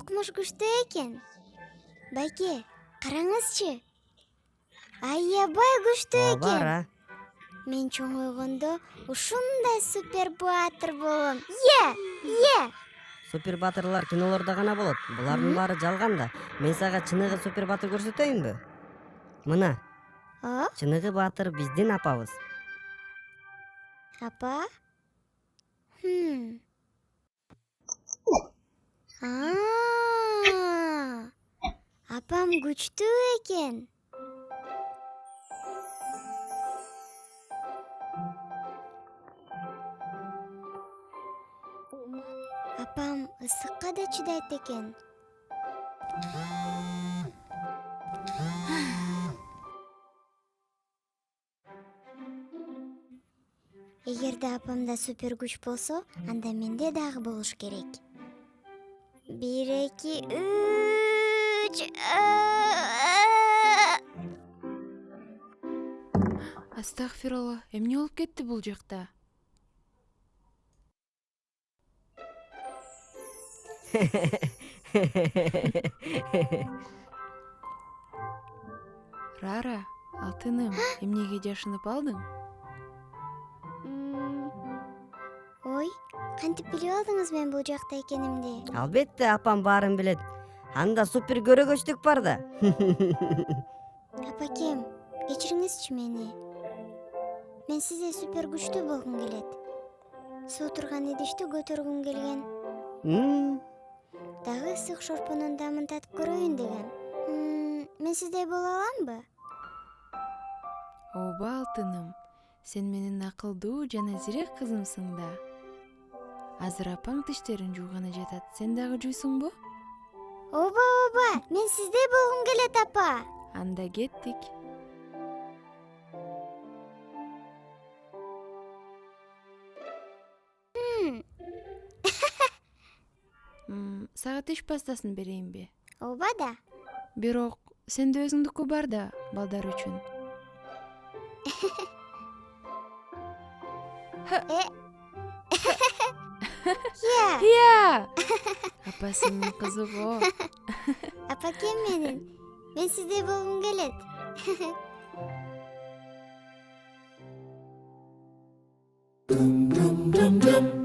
укмуш күчтүү экен. Байке, караңызчы. Аябай күчтүү экен. Бара. Мен чоңойгондо ушундай супер баатыр болом. Супер батырлар кинолордо гана болот. Булардын баары жалган да. Мен сага чыныгы супер батыр көрсөтөйүнбү? Мына, О, чыныгы батыр биздин апабыз. апа? Апам күчтүү экен. Апам ысыкка да чыдайт экен. Эгерде апамда супер күч болсо, анда менде дагы болуш керек. 1, 2, 3. Астагфирулла, эмне болуп кетти бул жакта? Рара, алтыным, эмнеге жашынып алдың? Ой, кантип билип алдыңыз мен бул жакта экенимди? Албетте апам баарын билет. Анда супер көрөгөчтүк бар да. Апакем, кечириңизчи мени. Мен сизде супер күчтүү болгум келет. Суу турган идишти көтөргүм келген. Дагы ысык шорпонун дамын татып көрөйүн деген. Мен сиздей боло аламбы? Ооба алтыным, сен менин акылдуу жана зирек кызымсың да. Азыр апаң тиштерин жууганы жатат, сен дагы жуйсуңбу? Ооба, мен сиздей болгум келет, апа. Анда кеттик. Сага тиш пастасын берейинби? Ооба да. Бирок сенде өзүңдүкү бар да, балдар үчүн. Я! Апасынын кызы го. Апакем менин. Мен сиздей болгум келет. Dum dum dum dum.